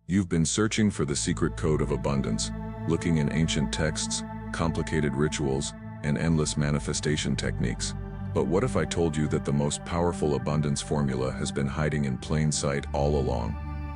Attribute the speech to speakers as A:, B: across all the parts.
A: You've been searching for the secret code of abundance, looking in ancient texts, complicated rituals, and endless manifestation techniques. But what if I told you that the most powerful abundance formula has been hiding in plain sight all along?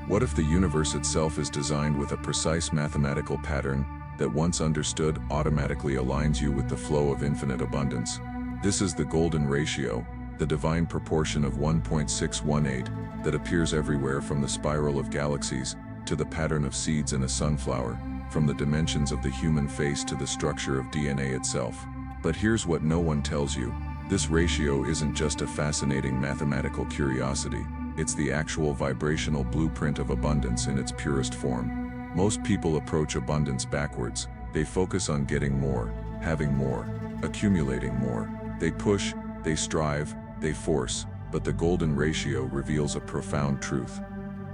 A: What if the universe itself is designed with a precise mathematical pattern that, once understood, automatically aligns you with the flow of infinite abundance? This is the golden ratio, the divine proportion of 1.618 that appears everywhere, from the spiral of galaxies to the pattern of seeds in a sunflower, from the dimensions of the human face to the structure of DNA itself. But here's what no one tells you. This ratio isn't just a fascinating mathematical curiosity, it's the actual vibrational blueprint of abundance in its purest form. Most people approach abundance backwards. They focus on getting more, having more, accumulating more. They push, they strive, they force, but the golden ratio reveals a profound truth.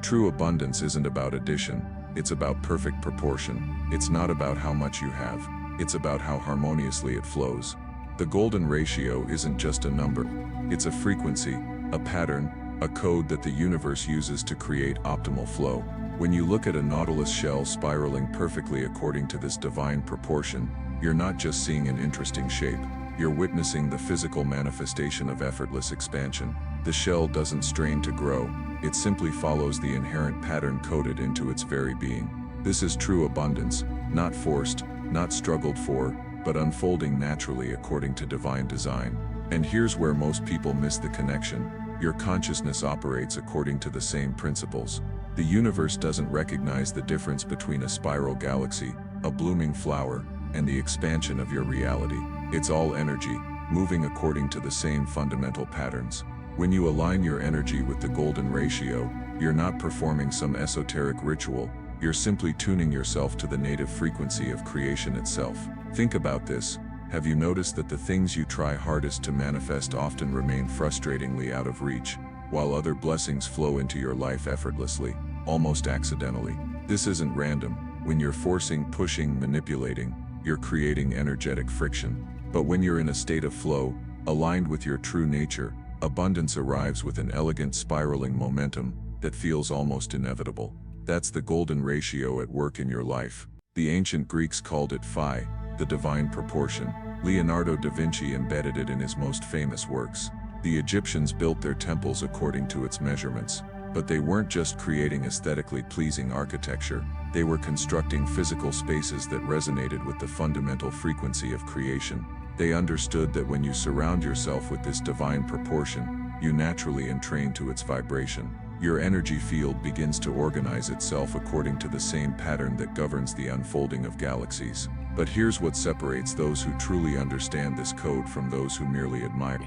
A: True abundance isn't about addition, it's about perfect proportion. It's not about how much you have, it's about how harmoniously it flows. The golden ratio isn't just a number, it's a frequency, a pattern, a code that the universe uses to create optimal flow. When you look at a nautilus shell spiraling perfectly according to this divine proportion, you're not just seeing an interesting shape, you're witnessing the physical manifestation of effortless expansion. The shell doesn't strain to grow, it simply follows the inherent pattern coded into its very being. This is true abundance, not forced, not struggled for, but unfolding naturally according to divine design. And here's where most people miss the connection. Your consciousness operates according to the same principles. The universe doesn't recognize the difference between a spiral galaxy, a blooming flower, and the expansion of your reality. It's all energy, moving according to the same fundamental patterns. When you align your energy with the golden ratio, you're not performing some esoteric ritual, you're simply tuning yourself to the native frequency of creation itself. Think about this. Have you noticed that the things you try hardest to manifest often remain frustratingly out of reach, while other blessings flow into your life effortlessly, almost accidentally? This isn't random. When you're forcing, pushing, manipulating, you're creating energetic friction. But when you're in a state of flow, aligned with your true nature, abundance arrives with an elegant spiraling momentum that feels almost inevitable. That's the golden ratio at work in your life. The ancient Greeks called it phi, the divine proportion. Leonardo da Vinci embedded it in his most famous works. The Egyptians built their temples according to its measurements. But they weren't just creating aesthetically pleasing architecture, they were constructing physical spaces that resonated with the fundamental frequency of creation. They understood that when you surround yourself with this divine proportion, you naturally entrain to its vibration. Your energy field begins to organize itself according to the same pattern that governs the unfolding of galaxies. But here's what separates those who truly understand this code from those who merely admire.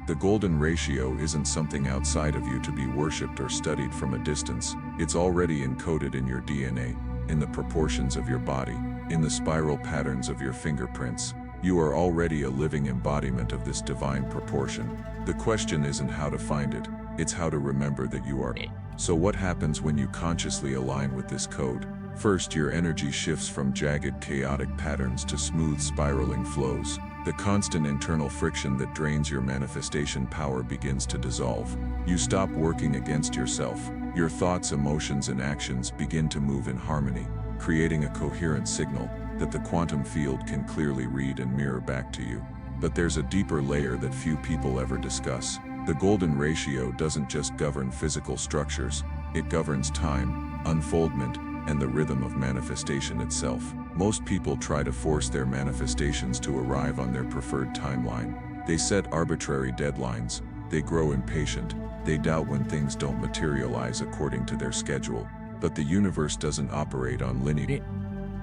A: The golden ratio isn't something outside of you to be worshipped or studied from a distance. It's already encoded in your DNA, in the proportions of your body, in the spiral patterns of your fingerprints. You are already a living embodiment of this divine proportion. The question isn't how to find it, it's how to remember that you are. So what happens when you consciously align with this code? First, your energy shifts from jagged, chaotic patterns to smooth, spiraling flows. The constant internal friction that drains your manifestation power begins to dissolve. You stop working against yourself. Your thoughts, emotions, and actions begin to move in harmony, creating a coherent signal that the quantum field can clearly read and mirror back to you. But there's a deeper layer that few people ever discuss. The golden ratio doesn't just govern physical structures, it governs time, unfoldment, and the rhythm of manifestation itself. Most people try to force their manifestations to arrive on their preferred timeline. They set arbitrary deadlines, they grow impatient, they doubt when things don't materialize according to their schedule. But the universe doesn't operate on linear.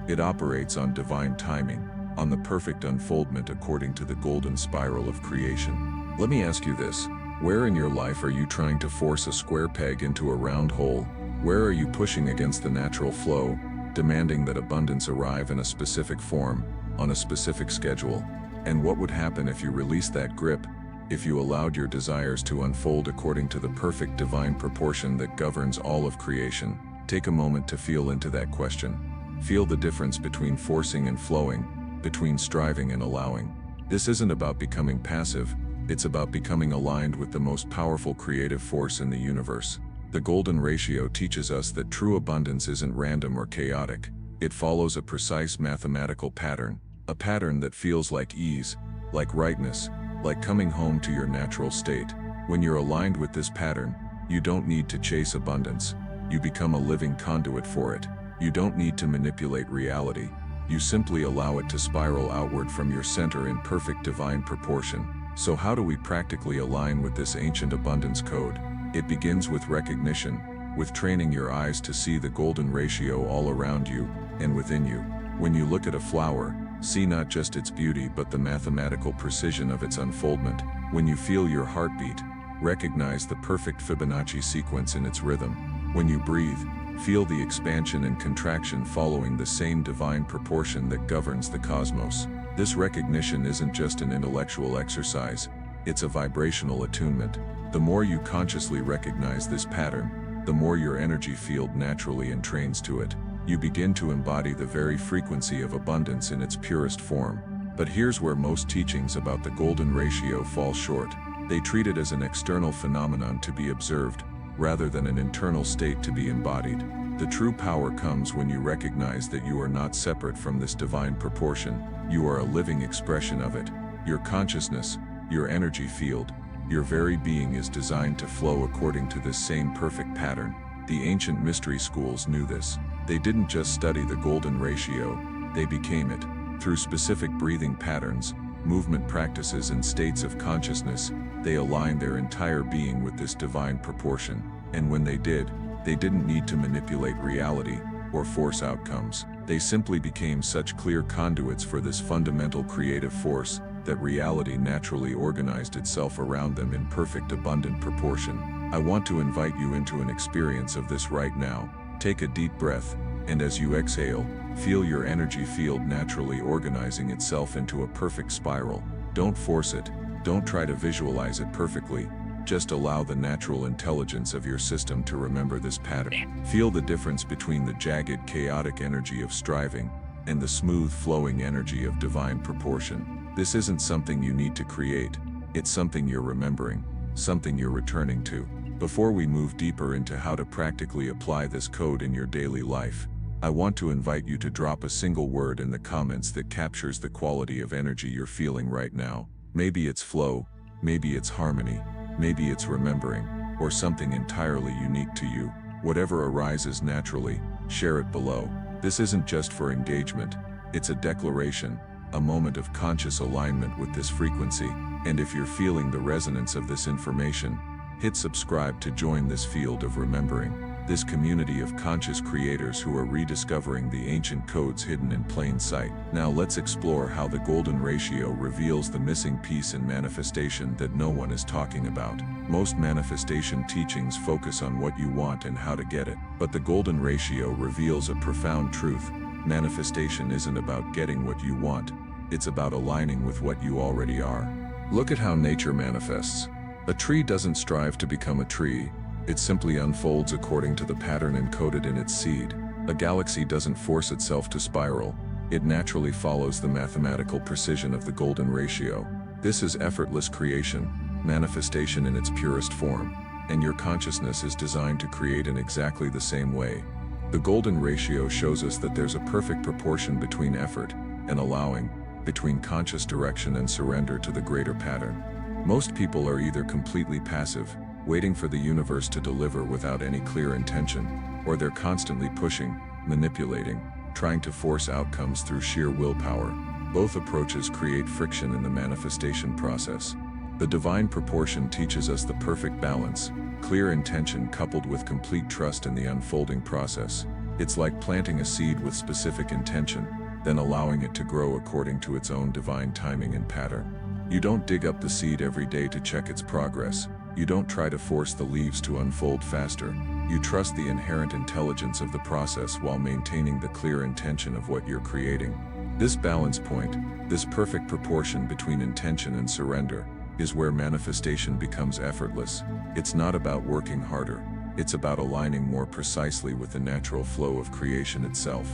A: It operates on divine timing, on the perfect unfoldment according to the golden spiral of creation. Let me ask you this. Where in your life are you trying to force a square peg into a round hole? Where are you pushing against the natural flow, demanding that abundance arrive in a specific form, on a specific schedule? And what would happen if you released that grip, if you allowed your desires to unfold according to the perfect divine proportion that governs all of creation? Take a moment to feel into that question. Feel the difference between forcing and flowing, between striving and allowing. This isn't about becoming passive, it's about becoming aligned with the most powerful creative force in the universe. The golden ratio teaches us that true abundance isn't random or chaotic. It follows a precise mathematical pattern, a pattern that feels like ease, like rightness, like coming home to your natural state. When you're aligned with this pattern, you don't need to chase abundance. You become a living conduit for it. You don't need to manipulate reality. You simply allow it to spiral outward from your center in perfect divine proportion. So how do we practically align with this ancient abundance code? It begins with recognition, with training your eyes to see the golden ratio all around you and within you. When you look at a flower, see not just its beauty but the mathematical precision of its unfoldment. When you feel your heartbeat, recognize the perfect Fibonacci sequence in its rhythm. When you breathe, feel the expansion and contraction following the same divine proportion that governs the cosmos. This recognition isn't just an intellectual exercise, it's a vibrational attunement. The more you consciously recognize this pattern, the more your energy field naturally entrains to it. You begin to embody the very frequency of abundance in its purest form. But here's where most teachings about the golden ratio fall short. They treat it as an external phenomenon to be observed, rather than an internal state to be embodied. The true power comes when you recognize that you are not separate from this divine proportion. You are a living expression of it. Your consciousness, your energy field, your very being is designed to flow according to this same perfect pattern. The ancient mystery schools knew this. They didn't just study the golden ratio, they became it. Through specific breathing patterns, movement practices and states of consciousness, they aligned their entire being with this divine proportion. And when they did, they didn't need to manipulate reality or force outcomes. They simply became such clear conduits for this fundamental creative force that reality naturally organized itself around them in perfect abundant proportion. I want to invite you into an experience of this right now. Take a deep breath, and as you exhale, feel your energy field naturally organizing itself into a perfect spiral. Don't force it. Don't try to visualize it perfectly. Just allow the natural intelligence of your system to remember this pattern. Feel the difference between the jagged, chaotic energy of striving and the smooth, flowing energy of divine proportion. This isn't something you need to create. It's something you're remembering, something you're returning to. Before we move deeper into how to practically apply this code in your daily life, I want to invite you to drop a single word in the comments that captures the quality of energy you're feeling right now. Maybe it's flow, maybe it's harmony, maybe it's remembering, or something entirely unique to you. Whatever arises naturally, share it below. This isn't just for engagement, it's a declaration, a moment of conscious alignment with this frequency. And if you're feeling the resonance of this information, hit subscribe to join this field of remembering, this community of conscious creators who are rediscovering the ancient codes hidden in plain sight. Now let's explore how the golden ratio reveals the missing piece in manifestation that no one is talking about. Most manifestation teachings focus on what you want and how to get it, but the golden ratio reveals a profound truth. Manifestation isn't about getting what you want, it's about aligning with what you already are. Look at how nature manifests. A tree doesn't strive to become a tree, it simply unfolds according to the pattern encoded in its seed. A galaxy doesn't force itself to spiral, it naturally follows the mathematical precision of the golden ratio. This is effortless creation, manifestation in its purest form, and your consciousness is designed to create in exactly the same way. The golden ratio shows us that there's a perfect proportion between effort and allowing, between conscious direction and surrender to the greater pattern. Most people are either completely passive, waiting for the universe to deliver without any clear intention, or they're constantly pushing, manipulating, trying to force outcomes through sheer willpower. Both approaches create friction in the manifestation process. The divine proportion teaches us the perfect balance, clear intention coupled with complete trust in the unfolding process. It's like planting a seed with specific intention, then allowing it to grow according to its own divine timing and pattern. You don't dig up the seed every day to check its progress. You don't try to force the leaves to unfold faster. You trust the inherent intelligence of the process while maintaining the clear intention of what you're creating. This balance point, this perfect proportion between intention and surrender, is where manifestation becomes effortless. It's not about working harder, it's about aligning more precisely with the natural flow of creation itself.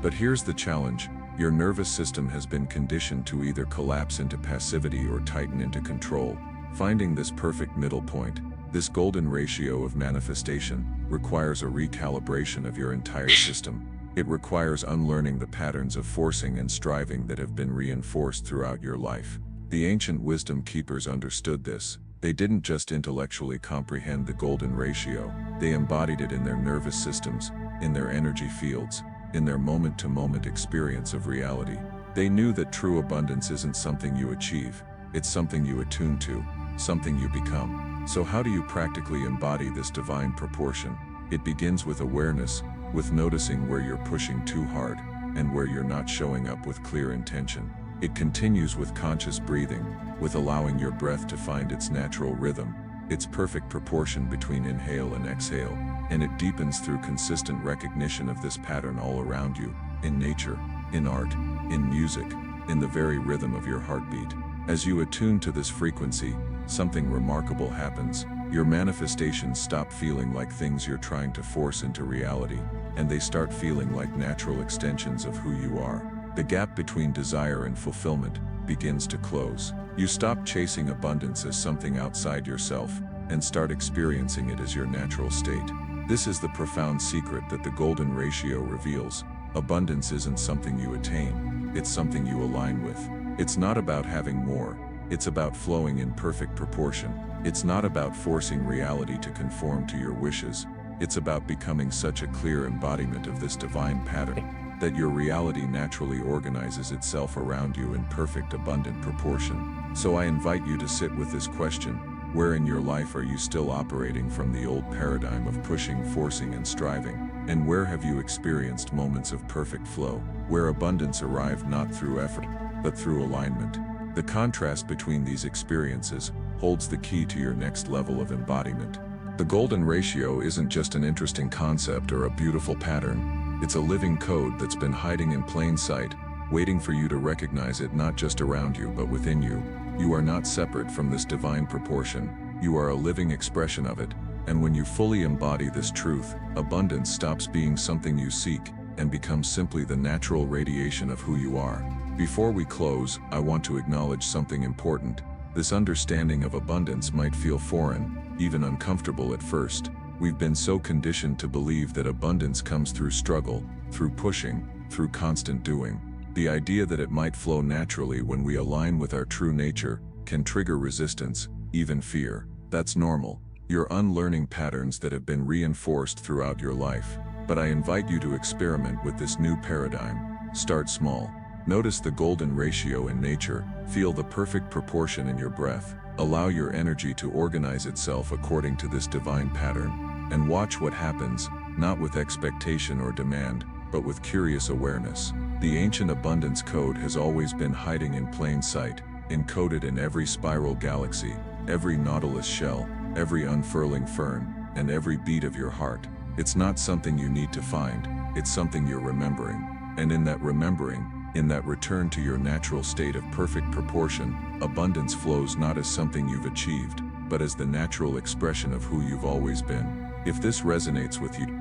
A: But here's the challenge. Your nervous system has been conditioned to either collapse into passivity or tighten into control. Finding this perfect middle point, This golden ratio of manifestation requires a recalibration of your entire system. It requires unlearning the patterns of forcing and striving that have been reinforced throughout your life. The ancient wisdom keepers understood this. They didn't just intellectually comprehend the golden ratio, they embodied it in their nervous systems, in their energy fields, in their moment-to-moment experience of reality. They knew that true abundance isn't something you achieve, it's something you attune to, something you become. So how do you practically embody this divine proportion? It begins with awareness, with noticing where you're pushing too hard, and where you're not showing up with clear intention. It continues with conscious breathing, with allowing your breath to find its natural rhythm, its perfect proportion between inhale and exhale, and it deepens through consistent recognition of this pattern all around you, in nature, in art, in music, in the very rhythm of your heartbeat. As you attune to this frequency, something remarkable happens. Your manifestations stop feeling like things you're trying to force into reality, and they start feeling like natural extensions of who you are. The gap between desire and fulfillment begins to close. You stop chasing abundance as something outside yourself, and start experiencing it as your natural state. This is the profound secret that the golden ratio reveals. Abundance isn't something you attain, it's something you align with. It's not about having more, it's about flowing in perfect proportion. It's not about forcing reality to conform to your wishes. It's about becoming such a clear embodiment of this divine pattern that your reality naturally organizes itself around you in perfect, abundant proportion. So I invite you to sit with this question: where in your life are you still operating from the old paradigm of pushing, forcing, and striving? And where have you experienced moments of perfect flow, where abundance arrived not through effort, but through alignment? The contrast between these experiences holds the key to your next level of embodiment. The golden ratio isn't just an interesting concept or a beautiful pattern. It's a living code that's been hiding in plain sight, waiting for you to recognize it, not just around you but within you. You are not separate from this divine proportion. You are a living expression of it, and when you fully embody this truth, abundance stops being something you seek and becomes simply the natural radiation of who you are. Before we close, I want to acknowledge something important. This understanding of abundance might feel foreign, even uncomfortable at first. We've been so conditioned to believe that abundance comes through struggle, through pushing, through constant doing. The idea that it might flow naturally when we align with our true nature can trigger resistance, even fear. That's normal. You're unlearning patterns that have been reinforced throughout your life. But I invite you to experiment with this new paradigm. Start small. Notice the golden ratio in nature. Feel the perfect proportion in your breath. Allow your energy to organize itself according to this divine pattern. And watch what happens, not with expectation or demand, but with curious awareness. The ancient abundance code has always been hiding in plain sight, encoded in every spiral galaxy, every nautilus shell, every unfurling fern, and every beat of your heart. It's not something you need to find, it's something you're remembering. And in that remembering, in that return to your natural state of perfect proportion, abundance flows not as something you've achieved, but as the natural expression of who you've always been. If this resonates with you,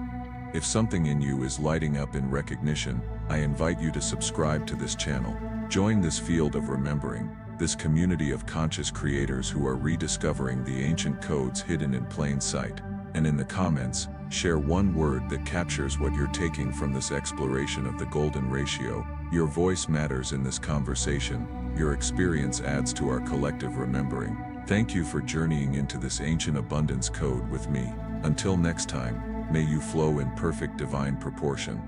A: if something in you is lighting up in recognition, I invite you to subscribe to this channel. Join this field of remembering, this community of conscious creators who are rediscovering the ancient codes hidden in plain sight. And in the comments, share one word that captures what you're taking from this exploration of the golden ratio. Your voice matters in this conversation. Your experience adds to our collective remembering. Thank you for journeying into this ancient abundance code with me. Until next time, may you flow in perfect divine proportion.